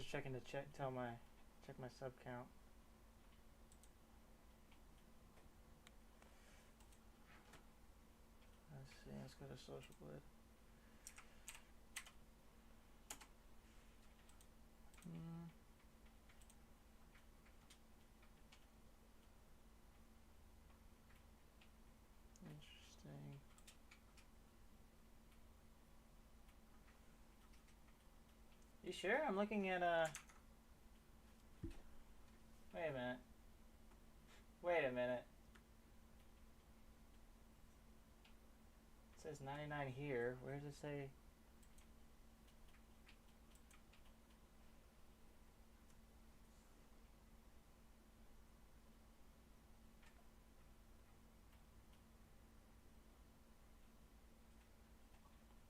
just checking to check my sub count. Let's see. Let's go to Social Blade. Interesting. You sure? I'm looking at Wait a minute. Wait a minute. It says 99 here. Where does it say?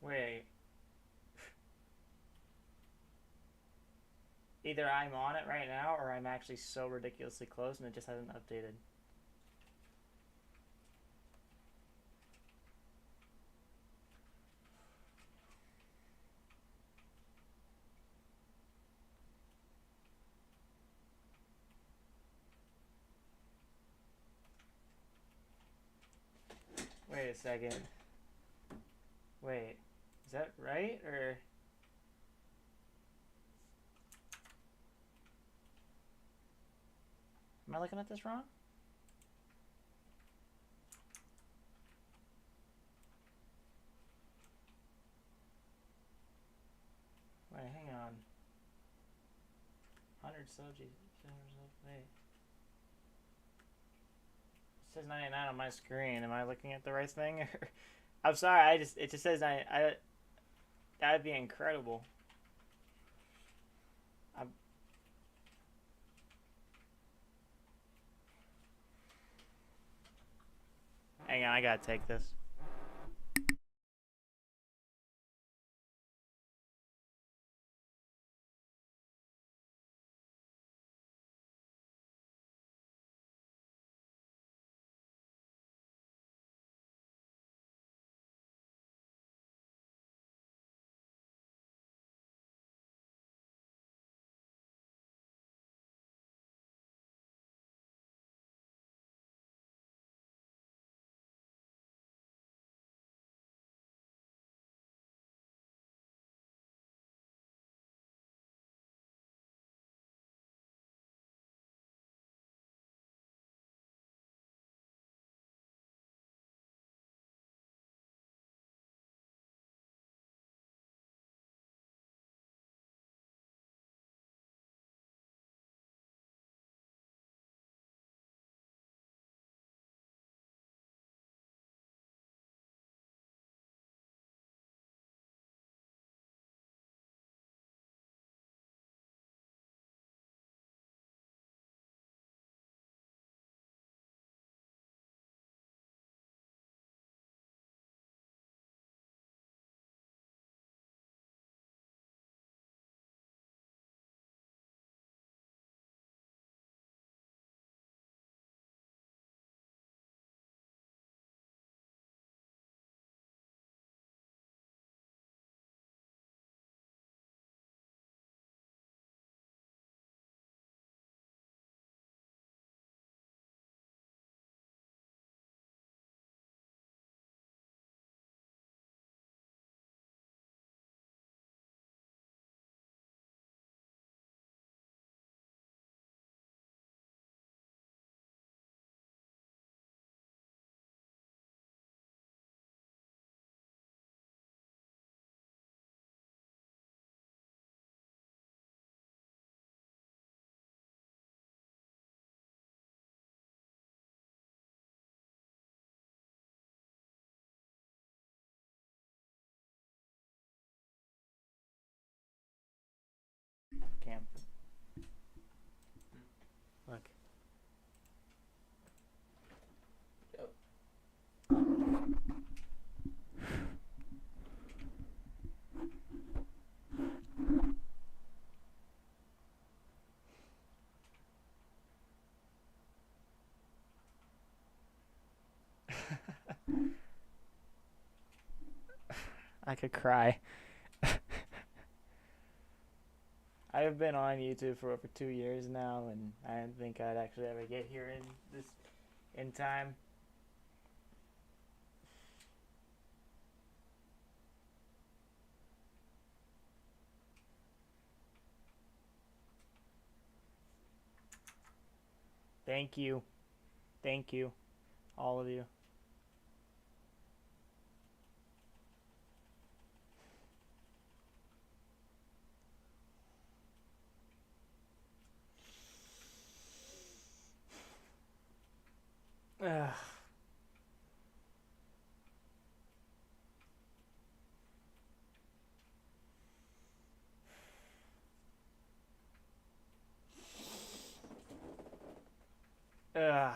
Wait. Either I'm on it right now or I'm actually so ridiculously close and it just hasn't updated. Wait a second. Wait. Is that right? Or... Am I looking at this wrong? Wait, hang on. 100 subs. Wait. It says 99 on my screen. Am I looking at the right thing? I'm sorry. It just says that'd be incredible. Hang on, I gotta take this. Cam. Look. I could cry. I've been on YouTube for over 2 years now, and I didn't think I'd actually ever get here in time. Thank you. Thank you. All of you. Ugh. Ugh.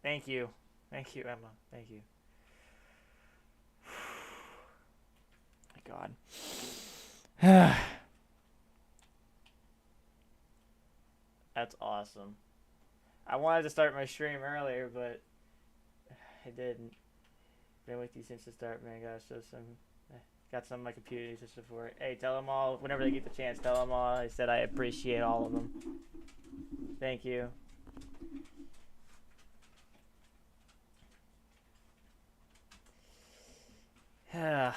Thank you. Thank you, Emma. Thank you. My God. That's awesome. I wanted to start my stream earlier, but I didn't. Been with you since the start, man. Got some of my computer needs to support. Hey, tell them all, whenever they get the chance, tell them all I said I appreciate all of them. Thank you. Alright,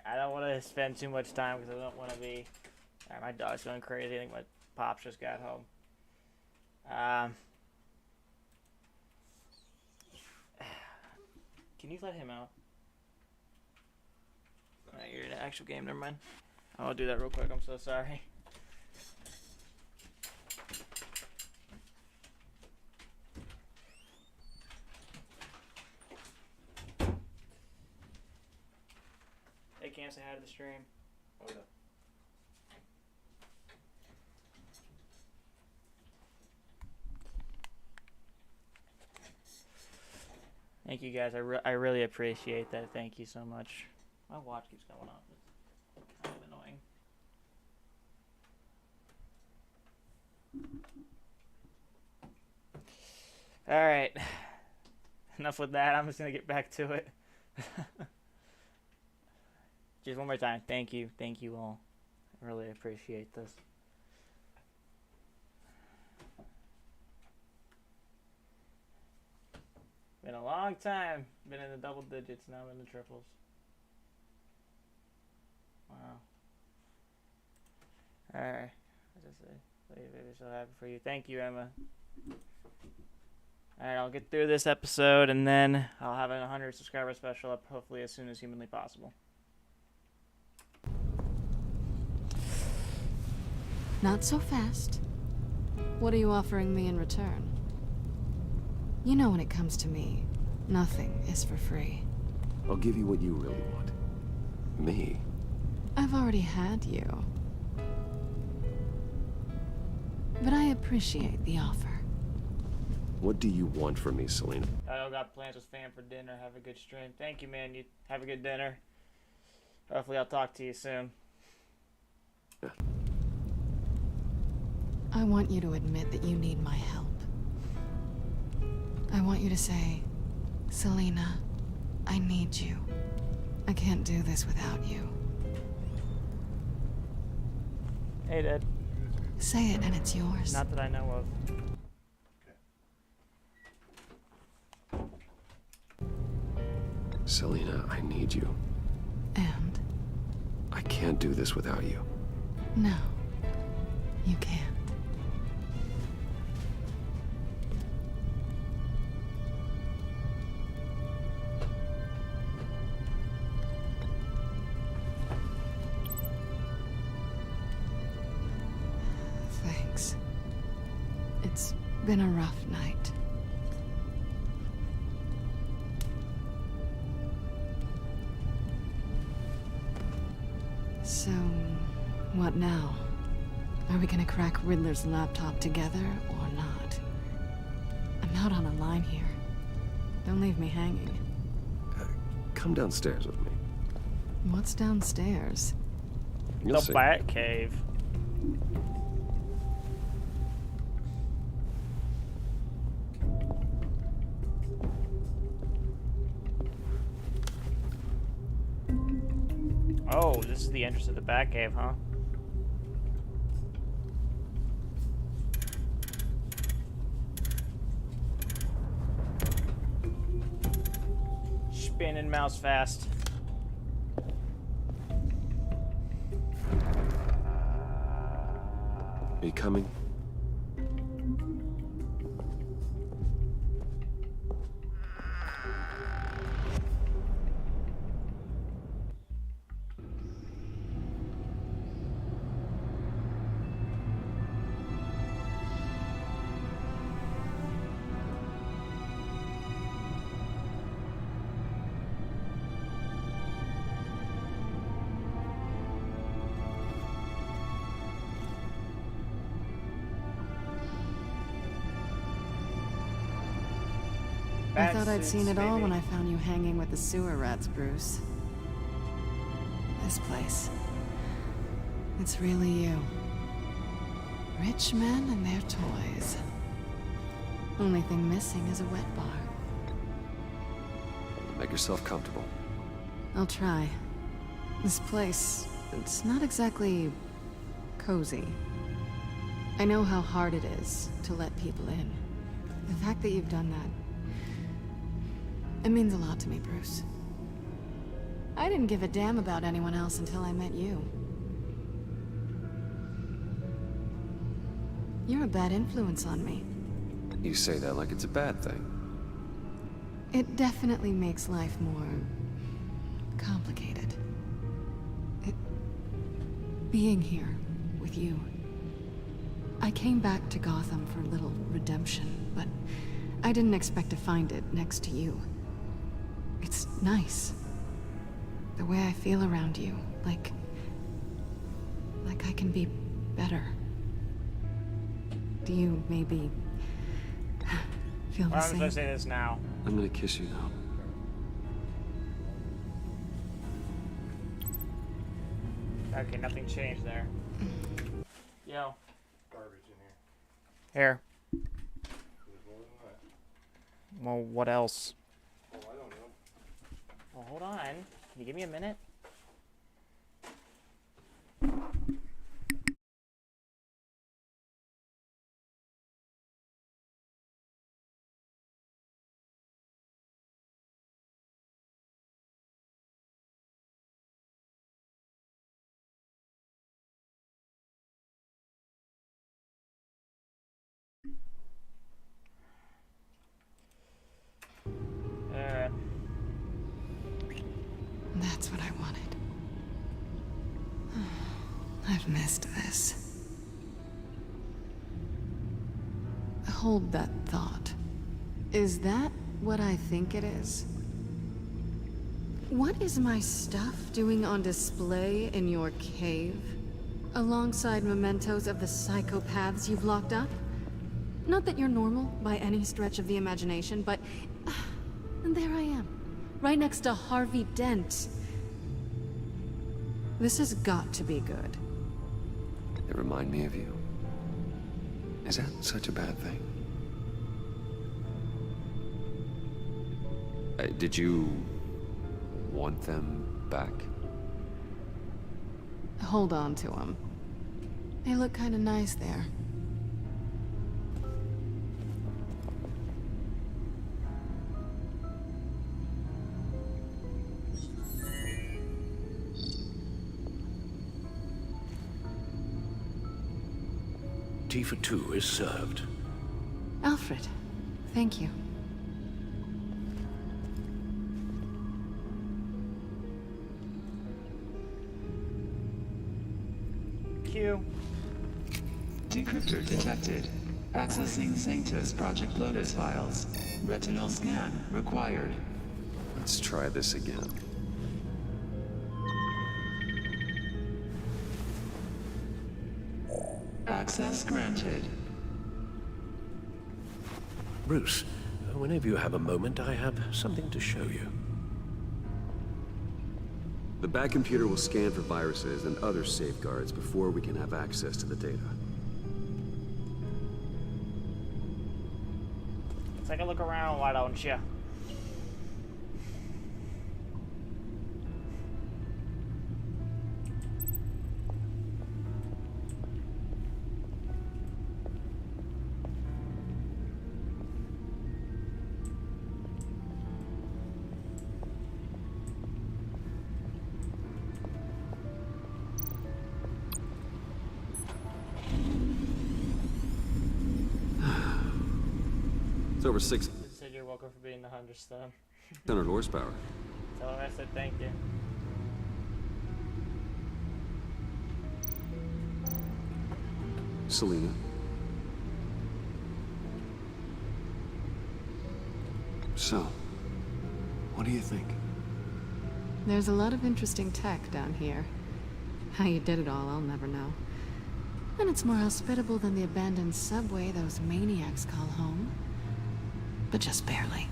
I don't want to spend too much time because I don't want to be... Alright, my dog's going crazy. I think my pops just got home. Can you let him out? Alright, you're in an actual game, never mind. I'll do that real quick, I'm so sorry. Hey Cam, say hi to the stream. Okay. Thank you guys, I really appreciate that. Thank you so much. My watch keeps going off. It's kind of annoying. Alright. Enough with that. I'm just going to get back to it. Just one more time. Thank you. Thank you all. I really appreciate this. Been a long time. Been in the double digits. Now I'm in the triples. Wow. Alright. I just say, baby, so happy for you. Thank you, Emma. Alright, I'll get through this episode and then I'll have a 100 subscriber special up hopefully as soon as humanly possible. Not so fast. What are you offering me in return? You know when it comes to me, nothing is for free. I'll give you what you really want. Me. I've already had you. But I appreciate the offer. What do you want from me, Selena? I don't got plans with fam for dinner. Have a good stream. Thank you, man. You have a good dinner. Hopefully I'll talk to you soon. I want you to admit that you need my help. I want you to say, Selena, I need you. I can't do this without you. Hey, Dad. Say it and it's yours. Not that I know of. Selena, I need you. And? I can't do this without you. No, you can't. Thanks. It's been a rough night. So, what now? Are we gonna crack Riddler's laptop together or not? I'm out on a line here. Don't leave me hanging. Come downstairs with me. What's downstairs? You'll The see. Bat Cave. Oh, this is the entrance to the Batcave, huh? Spinning mouse fast. Are you coming? I thought I'd seen it all when I found you hanging with the sewer rats, Bruce. This place. It's really you. Rich men and their toys. Only thing missing is a wet bar. Make yourself comfortable. I'll try. This place, it's not exactly cozy. I know how hard it is to let people in. The fact that you've done that, it means a lot to me, Bruce. I didn't give a damn about anyone else until I met you. You're a bad influence on me. You say that like it's a bad thing. It definitely makes life more complicated. Being here with you. I came back to Gotham for a little redemption, but I didn't expect to find it next to you. It's nice. The way I feel around you, like I can be better. Do you maybe feel the Why same? would I say this now? I'm gonna kiss you now. Okay, nothing changed there. Yo. Garbage in here. Here. There's more than that. Well, what else? Oh, I don't know. Well, hold on. Can you give me a minute? That's what I wanted. I've missed this. Hold that thought. Is that what I think it is? What is my stuff doing on display in your cave? Alongside mementos of the psychopaths you've locked up? Not that you're normal by any stretch of the imagination, but... and there I am. Right next to Harvey Dent. This has got to be good. They remind me of you. Is that such a bad thing? Did you want them back? Hold on to them. They look kind of nice there. Tea for two is served. Alfred, thank you. Q. Decryptor detected. Accessing Sanctus Project Lotus files. Retinal scan required. Let's try this again. Access granted. Bruce, whenever you have a moment, I have something to show you. The Bat computer will scan for viruses and other safeguards before we can have access to the data. Take a look around, why don't you? It's over He said you're welcome for being the 100 600 horsepower. Tell him I said thank you. Selena. So, what do you think? There's a lot of interesting tech down here. How you did it all, I'll never know. And it's more hospitable than the abandoned subway those maniacs call home. But just barely.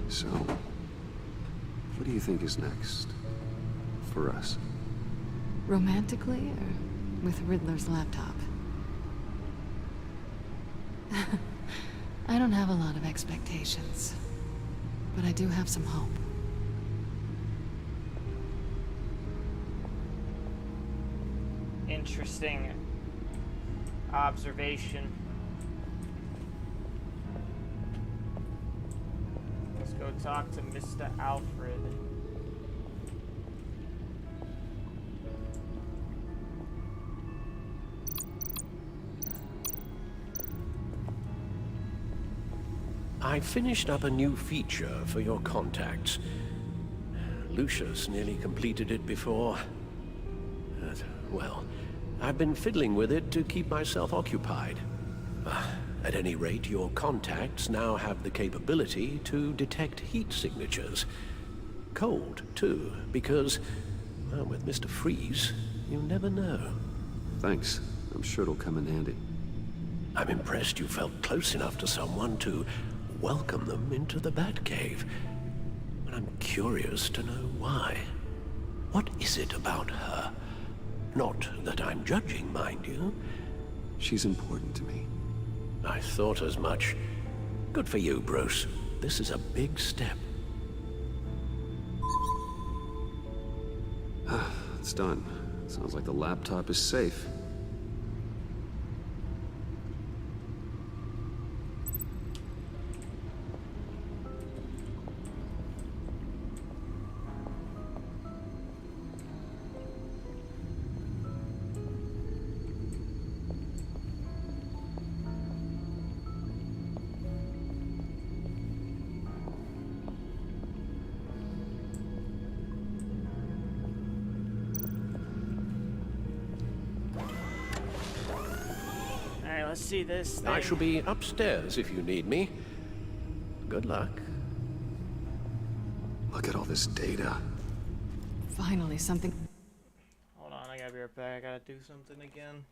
So, what do you think is next? For us? Romantically, or with Riddler's laptop? I don't have a lot of expectations, but I do have some hope. Interesting observation. Let's go talk to Mr. Alfred. I finished up a new feature for your contacts. Lucius nearly completed it before. Well, I've been fiddling with it to keep myself occupied. At any rate, your contacts now have the capability to detect heat signatures. Cold, too, because, well, with Mr. Freeze, you never know. Thanks. I'm sure it'll come in handy. I'm impressed you felt close enough to someone to welcome them into the Batcave. But I'm curious to know why. What is it about her? Not that I'm judging, mind you. She's important to me. I thought as much. Good for you, Bruce. This is a big step. It's done. Sounds like the laptop is safe. Alright, let's see this thing. I shall be upstairs if you need me. Good luck. Look at all this data. Finally, something. Hold on, I gotta be right back. I gotta do something again.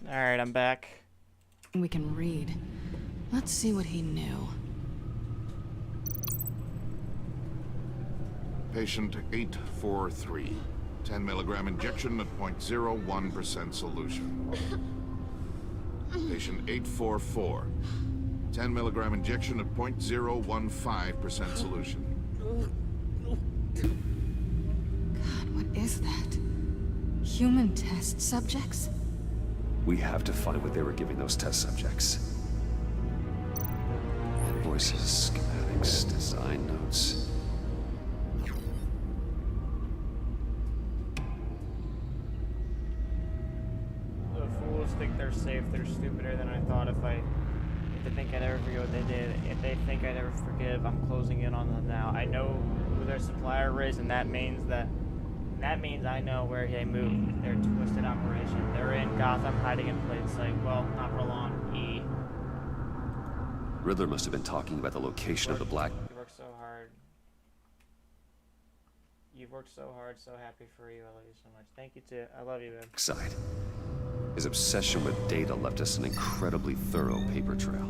Alright, I'm back. We can read. Let's see what he knew. Patient 843. 10 milligram injection at 0.01% solution. Patient 844. 10 milligram injection at 0.015% solution. God, what is that? Human test subjects? We have to find what they were giving those test subjects. Invoices, schematics, design notes. The fools think they're safe. They're stupider than I thought. If the think I'd ever forget what they did. If they think I'd ever forgive, I'm closing in on them now. I know who their supplier is, and that means I know where they moved. Their twisted operation. They're in Gotham, hiding in plain sight. Well, not for long. Riddler must have been talking about the location of the Black... You worked so hard. You've worked so hard, so happy for you. I love you so much. Thank you too. I love you, babe. side. His obsession with data left us an incredibly thorough paper trail.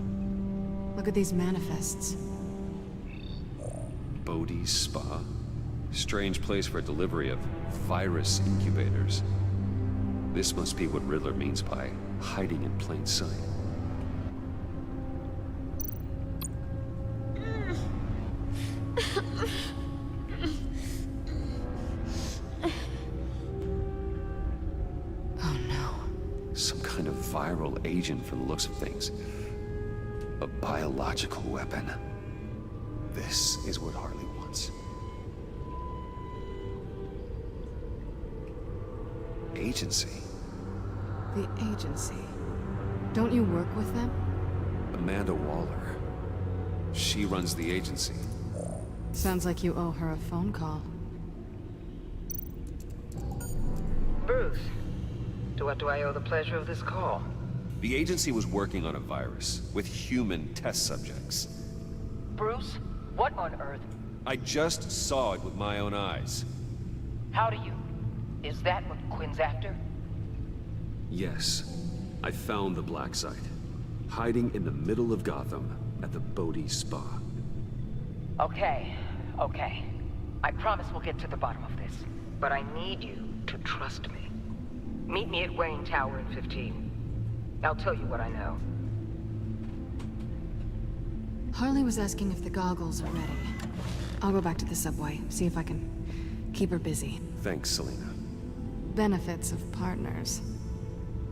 Look at these manifests. Bodhi's Spa? Strange place for delivery of virus incubators. This must be what Riddler means by hiding in plain sight. Oh no. Some kind of viral agent from the looks of things. A biological weapon. This is what Harley wants. Agency. The agency. Don't you work with them? Amanda Waller. She runs the agency. Sounds like you owe her a phone call. Bruce, to what do I owe the pleasure of this call? The agency was working on a virus with human test subjects. Bruce, what on earth? I just saw it with my own eyes. How do you? Is that what Quinn's after? Yes, I found the black site, hiding in the middle of Gotham at the Bodhi Spa. Okay. I promise we'll get to the bottom of this. But I need you to trust me. Meet me at Wayne Tower in 15. I'll tell you what I know. Harley was asking if the goggles are ready. I'll go back to the subway, see if I can keep her busy. Thanks, Selena. Benefits of partners.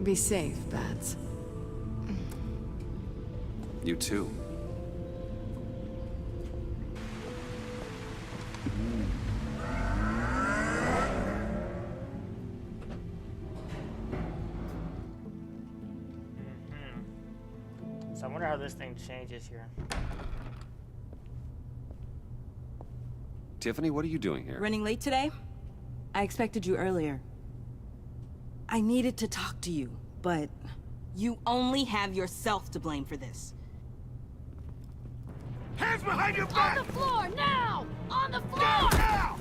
Be safe, Bats. You too. So I wonder how this thing changes here. Tiffany, what are you doing here? Running late today? I expected you earlier. I needed to talk to you, but you only have yourself to blame for this. Hands behind your back! On the floor, now! On the floor! Now!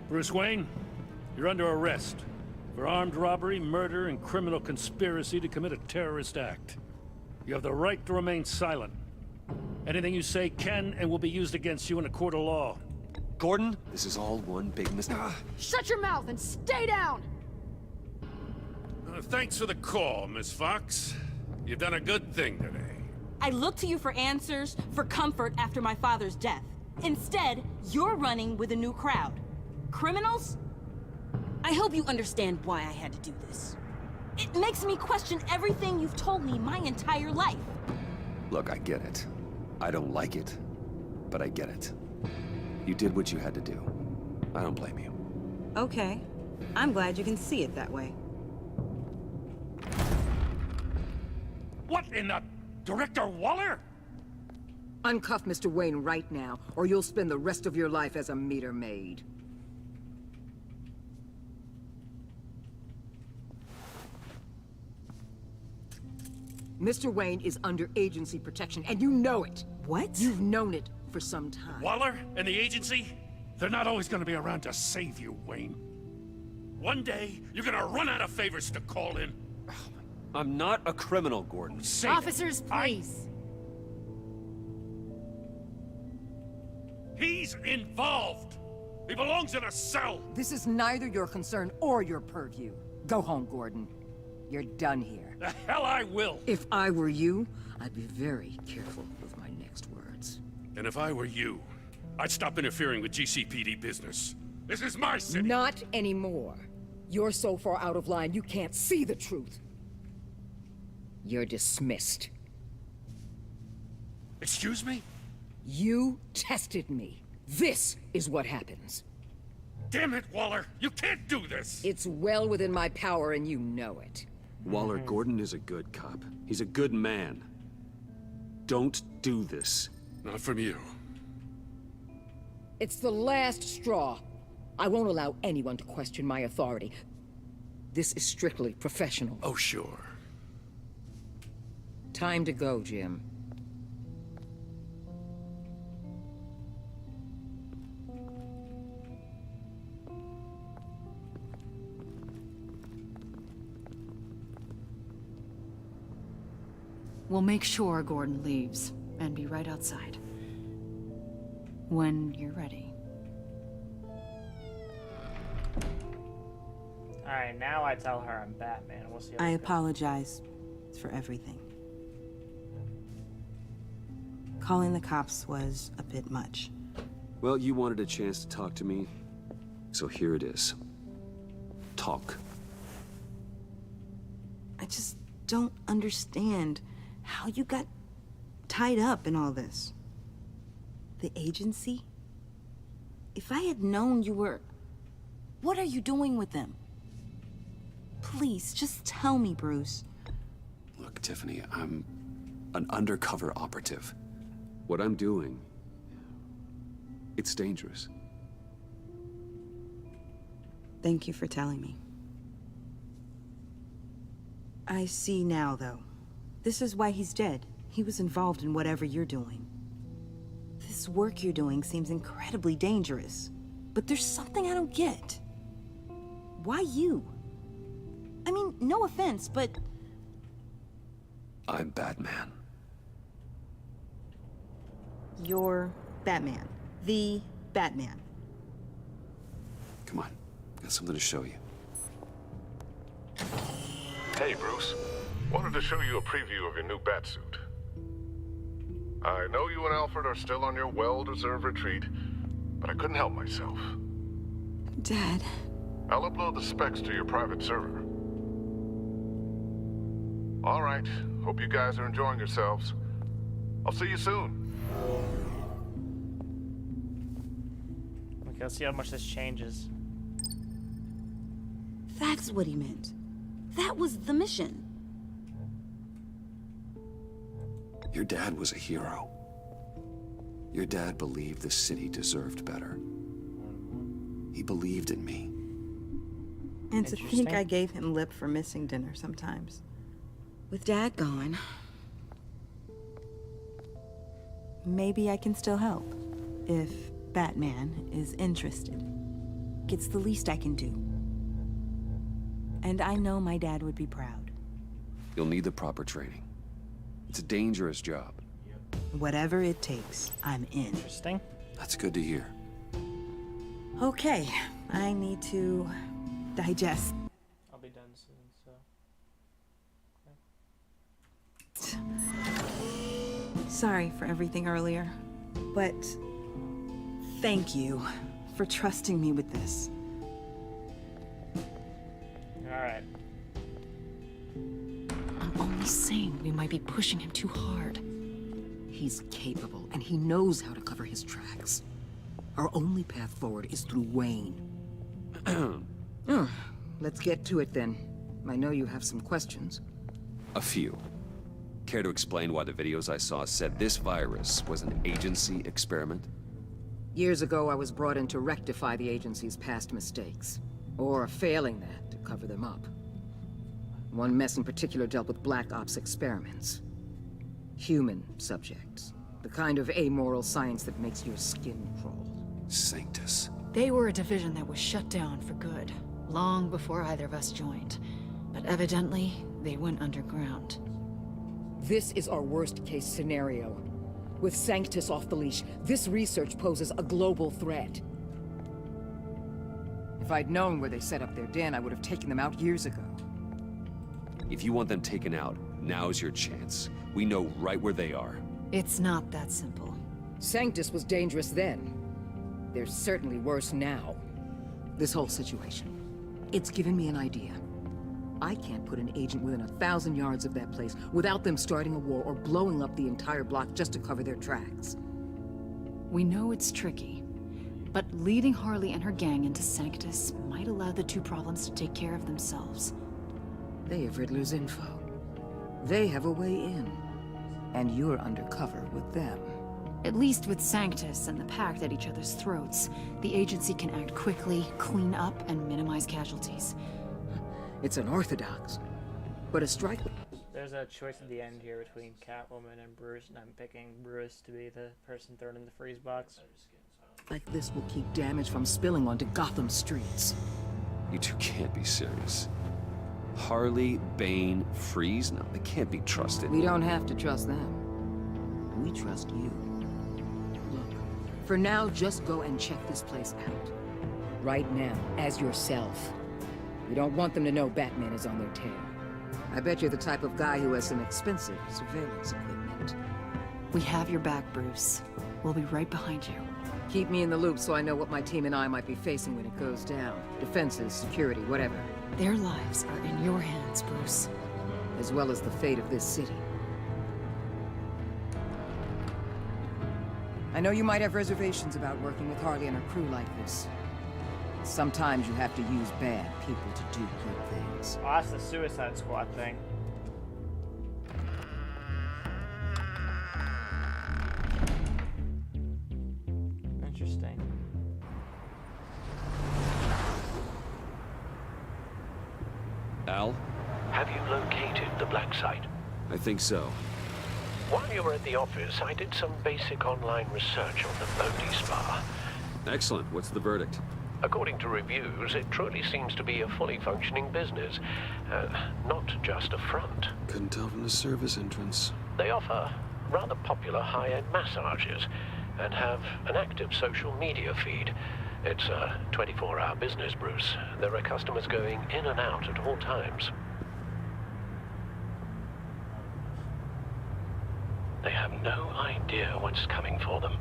Bruce Wayne, you're under arrest for armed robbery, murder, and criminal conspiracy to commit a terrorist act. You have the right to remain silent. Anything you say can and will be used against you in a court of law. Gordon, this is all one big mistake. Shut your mouth and stay down! Thanks for the call, Miss Fox. You've done a good thing today. I looked to you for answers, for comfort after my father's death. Instead, you're running with a new crowd. Criminals? I hope you understand why I had to do this. It makes me question everything you've told me my entire life. Look, I get it. I don't like it, but I get it. You did what you had to do. I don't blame you. Okay. I'm glad you can see it that way. What in the... Director Waller? Uncuff Mr. Wayne right now, or you'll spend the rest of your life as a meter maid. Mr. Wayne is under agency protection, and you know it. What? You've known it for some time. Waller and the agency? They're not always gonna be around to save you, Wayne. One day, you're gonna run out of favors to call in. I'm not a criminal, Gordon. Say Officers, please. He's involved. He belongs in a cell. This is neither your concern or your purview. Go home, Gordon. You're done here. The hell I will. If I were you, I'd be very careful with my next words. And if I were you, I'd stop interfering with GCPD business. This is my city. Not anymore. You're so far out of line, you can't see the truth. You're dismissed. Excuse me? You tested me. This is what happens. Damn it, Waller! You can't do this! It's well within my power and you know it. Waller, Gordon is a good cop. He's a good man. Don't do this. Not from you. It's the last straw. I won't allow anyone to question my authority. This is strictly professional. Oh, sure. Time to go, Jim. We'll make sure Gordon leaves, and be right outside. When you're ready. Alright, now I tell her I'm Batman. We'll see how I it goes. apologize for everything. Calling the cops was a bit much. Well, you wanted a chance to talk to me, so here it is. Talk. I just don't understand how you got tied up in all this. The agency? If I had known you were... What are you doing with them? Please, just tell me, Bruce. Look, Tiffany, I'm an undercover operative. What I'm doing, it's dangerous. Thank you for telling me. I see now, though. This is why he's dead. He was involved in whatever you're doing. This work you're doing seems incredibly dangerous. But there's something I don't get. Why you? I mean, no offense, but... I'm Batman. You're Batman. The Batman. Come on, got something to show you. Hey, Bruce. Wanted to show you a preview of your new Batsuit. I know you and Alfred are still on your well-deserved retreat, but I couldn't help myself. Dad. I'll upload the specs to your private server. All right. Hope you guys are enjoying yourselves. I'll see you soon. Okay, let's see how much this changes. That's what he meant. That was the mission. Your dad was a hero. Your dad believed the city deserved better. He believed in me. And to think I gave him lip for missing dinner sometimes. With Dad gone, maybe I can still help. If Batman is interested. It's the least I can do. And I know my dad would be proud. You'll need the proper training. It's a dangerous job. Whatever it takes, I'm in. Interesting. That's good to hear. Okay, I need to digest. I'll be done soon, so... Sorry for everything earlier, but thank you for trusting me with this. Alright. I'm only saying we might be pushing him too hard. He's capable, and he knows how to cover his tracks. Our only path forward is through Wayne. Let's get to it then. I know you have some questions. A few. Care to explain why the videos I saw said this virus was an agency experiment? Years ago, I was brought in to rectify the agency's past mistakes. Or failing that, to cover them up. One mess in particular dealt with Black Ops experiments. Human subjects. The kind of amoral science that makes your skin crawl. Sanctus. They were a division that was shut down for good, long before either of us joined. But evidently, they went underground. This is our worst-case scenario. With Sanctus off the leash, this research poses a global threat. If I'd known where they set up their den, I would have taken them out years ago. If you want them taken out, now's your chance. We know right where they are. It's not that simple. Sanctus was dangerous then. They're certainly worse now. This whole situation, it's given me an idea. I can't put an agent within 1,000 yards of that place without them starting a war or blowing up the entire block just to cover their tracks. We know it's tricky, But leading Harley and her gang into Sanctus might allow the two problems to take care of themselves. They have Riddler's info. They have a way in. And you're undercover with them. At least with Sanctus and the Pact at each other's throats, the agency can act quickly, clean up, and minimize casualties. It's unorthodox, but a strike... There's a choice at the end here between Catwoman and Bruce, and I'm picking Bruce to be the person thrown in the freeze box. like this will keep damage from spilling onto Gotham streets. You two can't be serious. Harley, Bane, Freeze? No, they can't be trusted. We don't have to trust them. We trust you. Look, for now, just go and check this place out. Right now, as yourself. We don't want them to know Batman is on their tail. I bet you're the type of guy who has some expensive surveillance equipment. We have your back, Bruce. We'll be right behind you. Keep me in the loop so I know what my team and I might be facing when it goes down. Defenses, security, whatever. Their lives are in your hands, Bruce. As well as the fate of this city. I know you might have reservations about working with Harley and her crew like this. Sometimes you have to use bad people to do good things. Oh, that's the Suicide Squad thing. Interesting. Al? Have you located the black site? I think so. While you were at the office, I did some basic online research on the Bodhi Spa. Excellent. What's the verdict? According to reviews, it truly seems to be a fully functioning business, not just a front. Couldn't tell from the service entrance. They offer rather popular high-end massages and have an active social media feed. It's a 24-hour business, Bruce. There are customers going in and out at all times. They have no idea what's coming for them.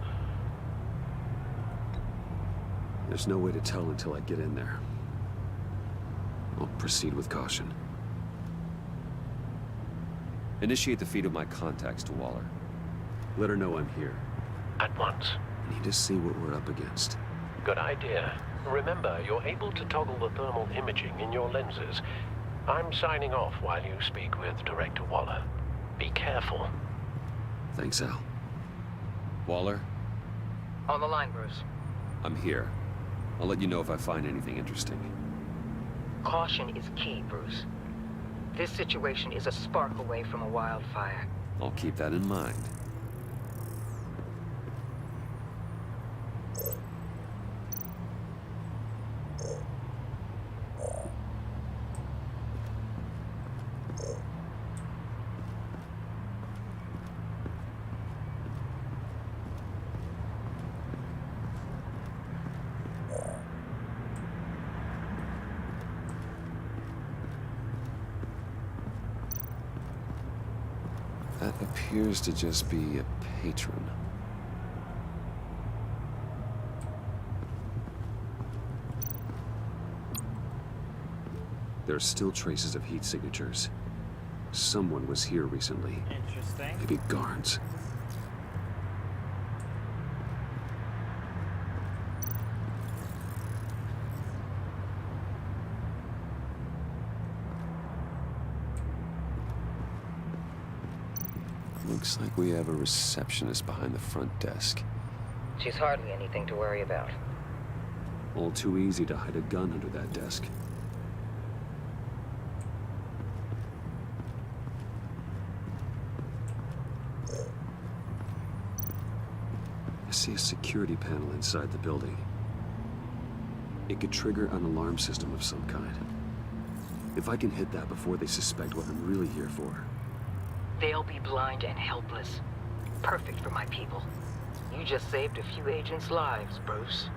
There's no way to tell until I get in there. I'll proceed with caution. Initiate the feed of my contacts to Waller. Let her know I'm here. At once. I need to see what we're up against. Good idea. Remember, you're able to toggle the thermal imaging in your lenses. I'm signing off while you speak with Director Waller. Be careful. Thanks, Al. Waller? On the line, Bruce. I'm here. I'll let you know if I find anything interesting. Caution is key, Bruce. This situation is a spark away from a wildfire. I'll keep that in mind. That appears to just be a patron. There are still traces of heat signatures. Someone was here recently. Interesting. Maybe guards. Looks like we have a receptionist behind the front desk. She's hardly anything to worry about. All too easy to hide a gun under that desk. I see a security panel inside the building. It could trigger an alarm system of some kind. If I can hit that before they suspect what I'm really here for. They'll be blind and helpless. Perfect for my people. You just saved a few agents' lives, Bruce.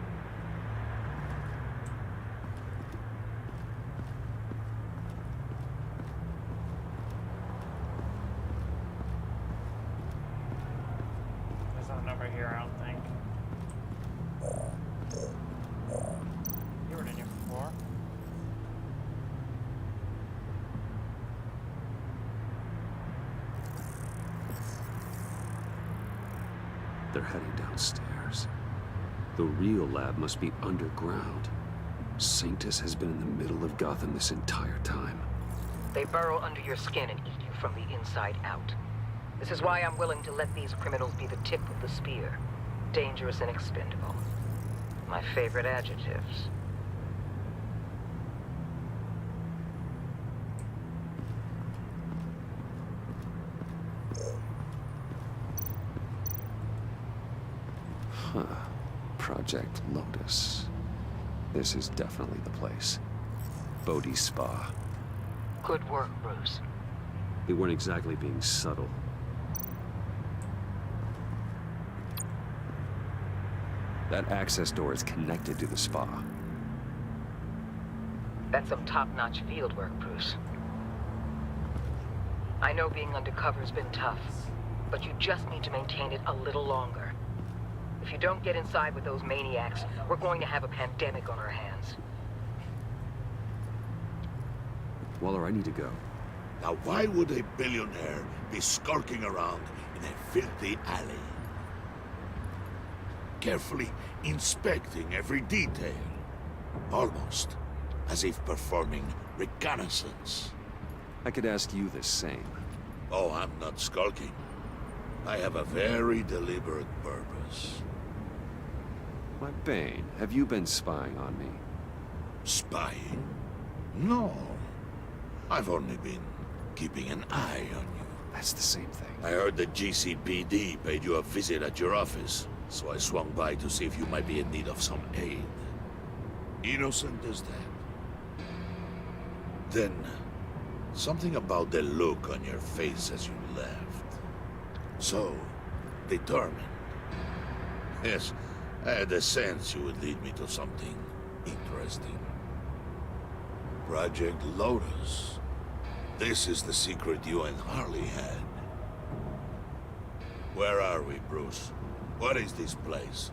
There's not a number here, I don't think. You were in here before. They're heading downstairs. The real lab must be underground. Sanctus has been in the middle of Gotham this entire time. They burrow under your skin and eat you from the inside out. This is why I'm willing to let these criminals be the tip of the spear. Dangerous and expendable. My favorite adjectives. Huh. Project Lotus. This is definitely the place. Bodhi Spa. Good work, Bruce. They weren't exactly being subtle. That access door is connected to the spa. That's some top-notch field work, Bruce. I know being undercover's been tough, but you just need to maintain it a little longer. If you don't get inside with those maniacs, we're going to have a pandemic on our hands. Waller, I need to go. Now why would a billionaire be skulking around in a filthy alley? Carefully inspecting every detail. Almost as if performing reconnaissance. I could ask you the same. Oh, I'm not skulking. I have a very deliberate purpose. My Bane, have you been spying on me? Spying? No. I've only been keeping an eye on you. That's the same thing. I heard the GCPD paid you a visit at your office, so I swung by to see if you might be in need of some aid. Innocent as that. Then, something about the look on your face as you left. So, determined. Yes, I had a sense you would lead me to something interesting. Project Lotus. This is the secret you and Harley had. Where are we, Bruce? What is this place?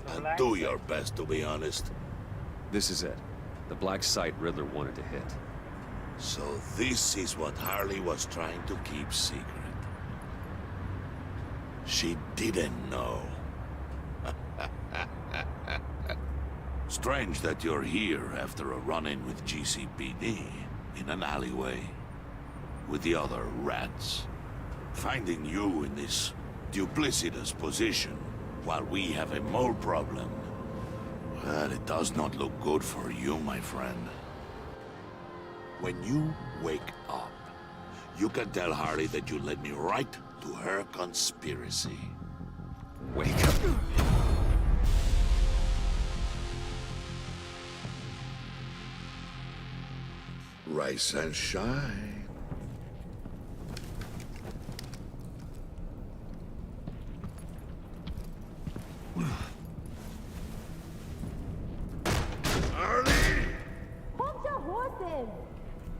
And do your best, to be honest. This is it. The black site Riddler wanted to hit. So this is what Harley was trying to keep secret. She didn't know. Strange that you're here after a run-in with GCPD in an alleyway with the other rats. Finding you in this duplicitous position while we have a mole problem. Well, it does not look good for you, my friend. When you wake up, you can tell Harley that you led me right to her conspiracy. Wake up. Rise and shine.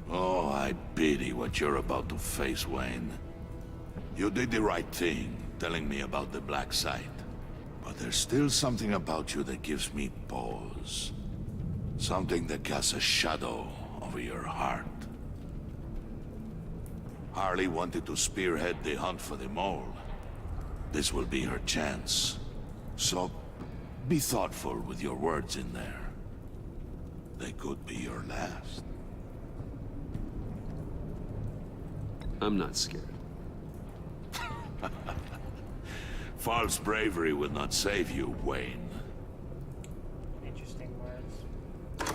Oh, I pity what you're about to face, Wayne. You did the right thing, telling me about the black site. But there's still something about you that gives me pause. Something that casts a shadow over your heart. Harley wanted to spearhead the hunt for the mole. This will be her chance. So, be thoughtful with your words in there. They could be your last. I'm not scared. False bravery will not save you, Wayne. Interesting words.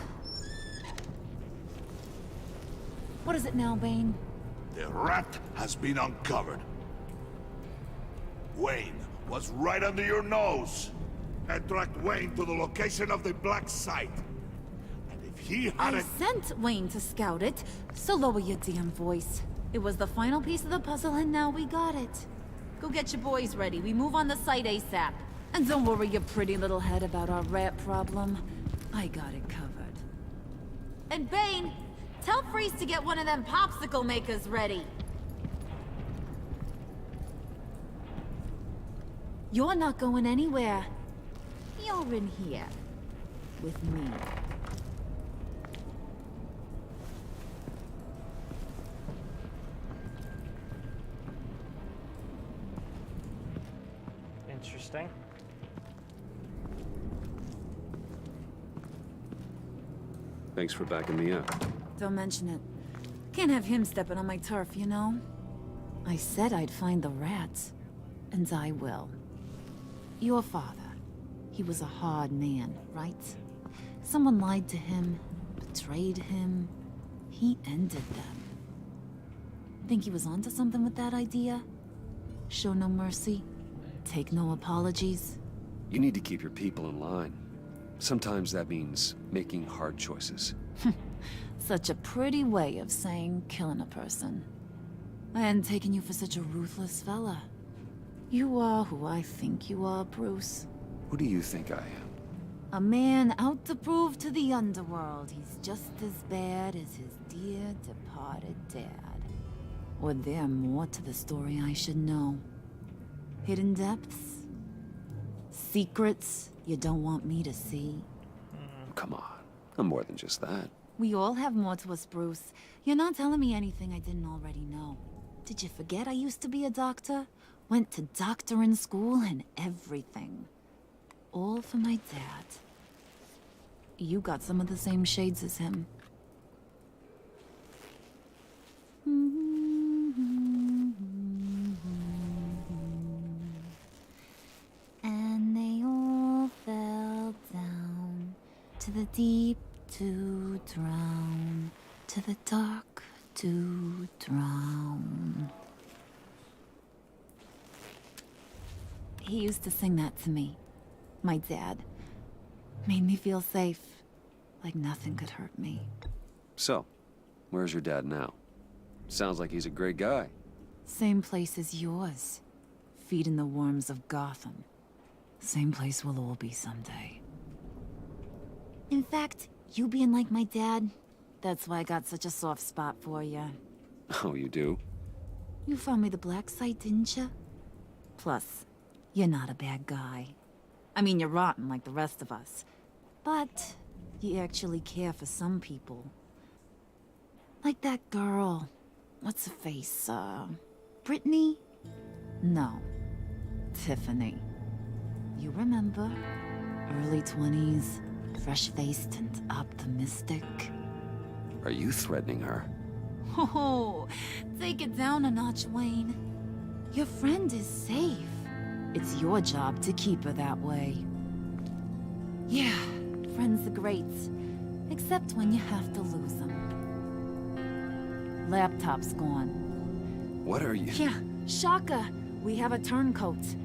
What is it now, Bane? The rat has been uncovered. Wayne was right under your nose. I tracked Wayne to the location of the black site. And if he I hadn't... sent Wayne to scout it, so lower your damn voice. It was the final piece of the puzzle, and now we got it. Go get your boys ready. We move on the site ASAP. And don't worry your pretty little head about our rat problem. I got it covered. And Bane, tell Freeze to get one of them popsicle makers ready. You're not going anywhere. You're in here. With me. Interesting. Thanks for backing me up. Don't mention it. Can't have him stepping on my turf, you know? I said I'd find the rats. And I will. Your father. He was a hard man, right? Someone lied to him, betrayed him. He ended them. Think he was onto something with that idea? Show no mercy? Take no apologies? You need to keep your people in line. Sometimes that means making hard choices. Such a pretty way of saying killing a person. I hadn't taken you for such a ruthless fella. You are who I think you are, Bruce. Who do you think I am? A man out to prove to the underworld he's just as bad as his dear departed dad. Or there more to the story I should know? Hidden depths? Secrets you don't want me to see? Come on, I'm more than just that. We all have more to us, Bruce. You're not telling me anything I didn't already know. Did you forget I used to be a doctor? Went to doctoring school and everything. All for my dad. You got some of the same shades as him. And they all fell down to the deep to drown, to the dark to drown. He used to sing that to me. My dad. Made me feel safe. Like nothing could hurt me. So, where's your dad now? Sounds like he's a great guy. Same place as yours. Feeding the worms of Gotham. Same place we'll all be someday. In fact, you being like my dad, that's why I got such a soft spot for you. Oh, you do? You found me the black site, didn't you? Plus, you're not a bad guy. I mean, you're rotten like the rest of us. But you actually care for some people. Like that girl. What's her face? Brittany? No. Tiffany. You remember? Early 20s, fresh-faced and optimistic. Are you threatening her? Oh, take it down a notch, Wayne. Your friend is safe. It's your job to keep her that way. Yeah, friends are great. Except when you have to lose them. Laptop's gone. What are you? Yeah, shocker. We have a turncoat.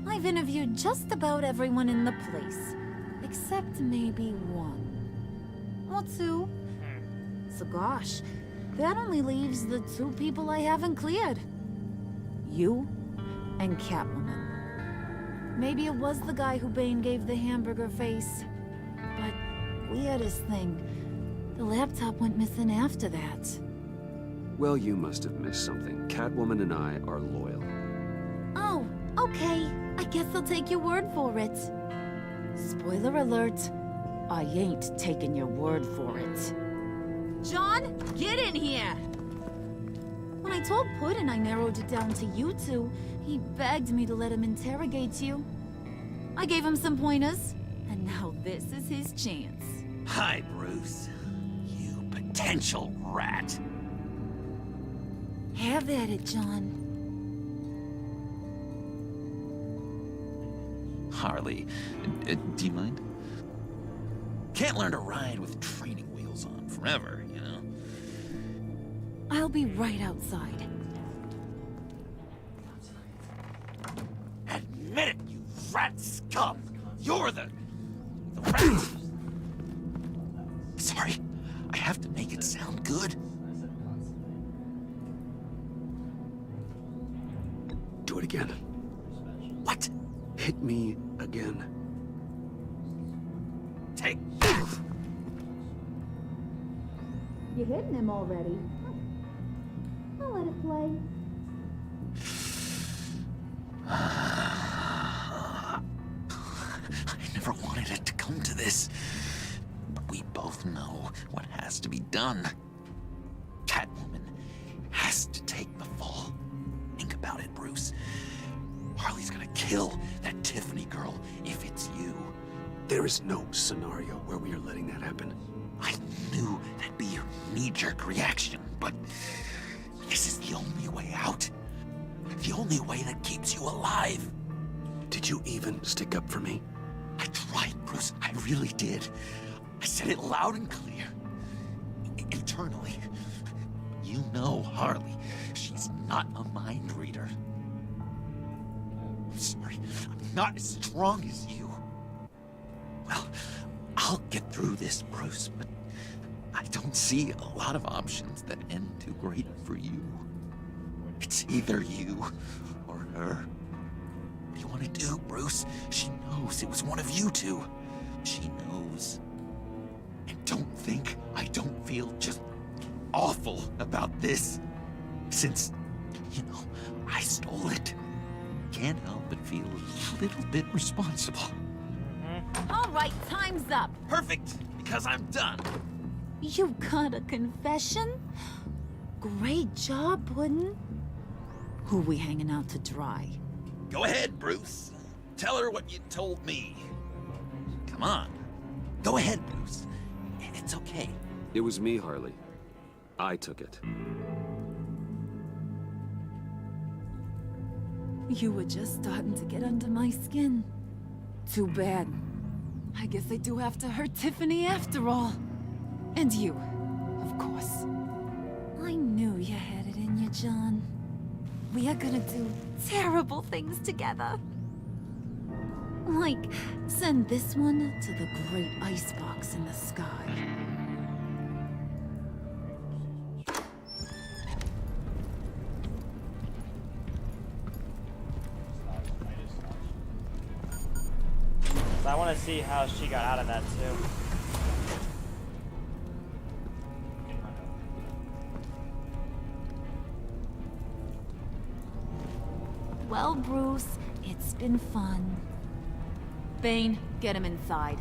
I've interviewed just about everyone in the place. Except maybe one. Or two. So gosh, that only leaves the two people I haven't cleared. You and Catwoman. Maybe it was the guy who Bane gave the hamburger face. But weirdest thing, the laptop went missing after that. Well, you must have missed something. Catwoman and I are loyal. Oh, okay. I guess I'll take your word for it. Spoiler alert, I ain't taking your word for it. John, get in here! When I told Puddin' I narrowed it down to you two, he begged me to let him interrogate you. I gave him some pointers, and now this is his chance. Hi, Bruce. You potential rat. Have at it, John. Harley, do you mind? Can't learn to ride with training wheels on forever, you know? I'll be right outside. Admit it, you rat scum! You're the rat! Sorry, I have to make it sound good. Do it again. What? Hit me again. Take that! You're hitting him already. I'll let it play. I never wanted it to come to this. But we both know what has to be done. Catwoman has to take the fall. Think about it, Bruce. Harley's gonna kill that Tiffany girl if it's you. There is no scenario where we are letting that happen. I knew knee-jerk reaction, but this is the only way out. The only way that keeps you alive. Did you even stick up for me? I tried, Bruce. I really did. I said it loud and clear. Internally. You know Harley. She's not a mind reader. I'm sorry. I'm not as strong as you. Well, I'll get through this, Bruce, but I don't see a lot of options that end too great for you. It's either you or her. What do you want to do, Bruce? She knows it was one of you two. She knows. And don't think I don't feel just awful about this. Since, you know, I stole it. Can't help but feel a little bit responsible. All right, time's up. Perfect, because I'm done. You got a confession? Great job, Puddin'. Who we hanging out to dry? Go ahead, Bruce. Tell her what you told me. Come on. Go ahead, Bruce. It's okay. It was me, Harley. I took it. You were just starting to get under my skin. Too bad. I guess I do have to hurt Tiffany after all. And you, of course. I knew you had it in you, John. We are gonna do terrible things together. Like, send this one to the great icebox in the sky. So I want to see how she got out of that too. Well, Bruce, it's been fun. Bane, get him inside.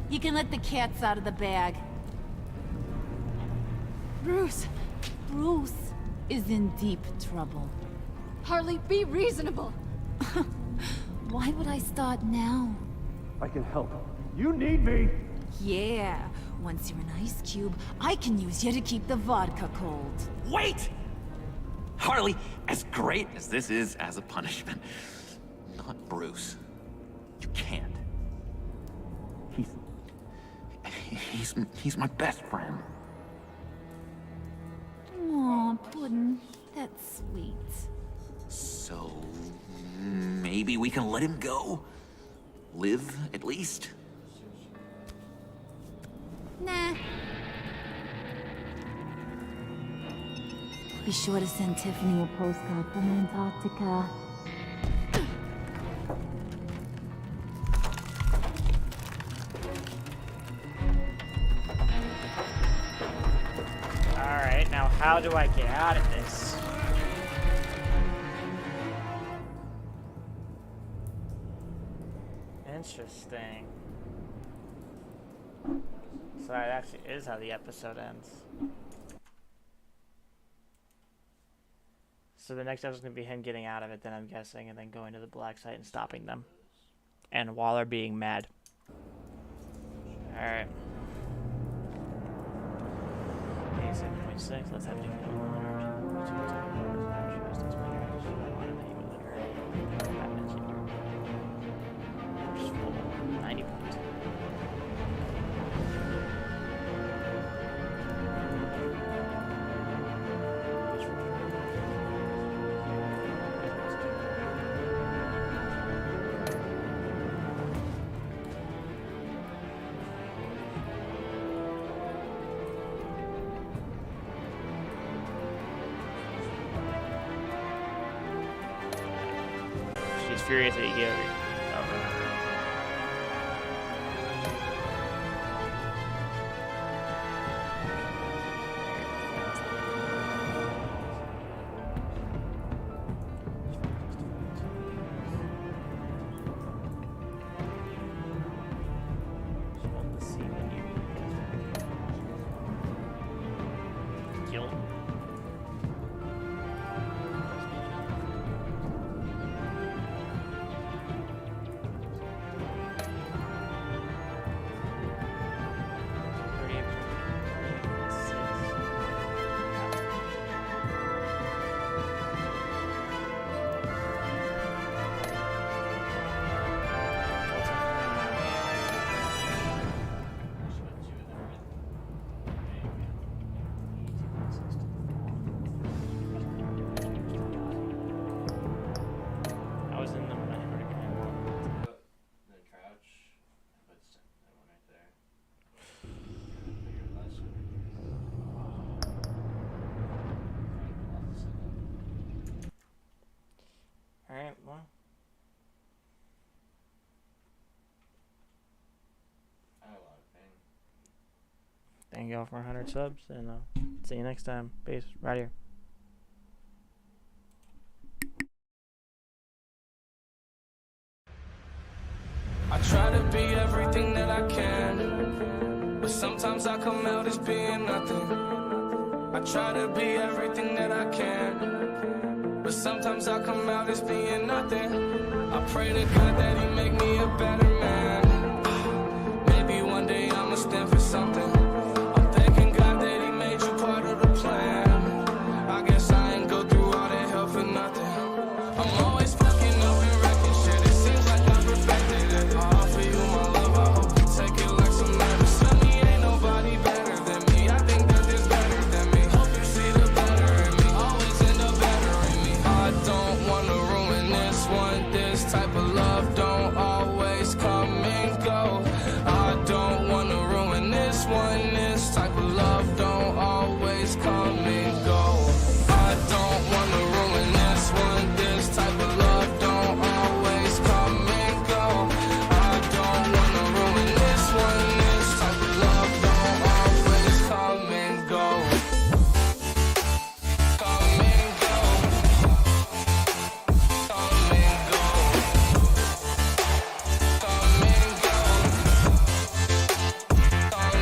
You can let the cats out of the bag. Bruce! Bruce is in deep trouble. Harley, be reasonable! Why would I start now? I can help. You need me! Yeah, once you're an ice cube, I can use you to keep the vodka cold. Wait! Harley, as great as this is as a punishment, not Bruce. You can't. He's my best friend. Aw, Puddin', that's sweet. So, maybe we can let him go? Live, at least? Nah. Be sure to send Tiffany a postcard from Antarctica. Alright, now how do I get out of this? Interesting. So that actually is how the episode ends. So the next episode is going to be him getting out of it, then I'm guessing, and then going to the black site and stopping them. And Waller being mad. Alright. 87.6, let's have to 90 points. She's furious that you gave her. Thank y'all for 100 subs, and see you next time. Peace. Right here. I try to be everything that I can, but sometimes I come out as being nothing. I try to be everything that I can, but sometimes I come out as being nothing. I pray to God that he make me a better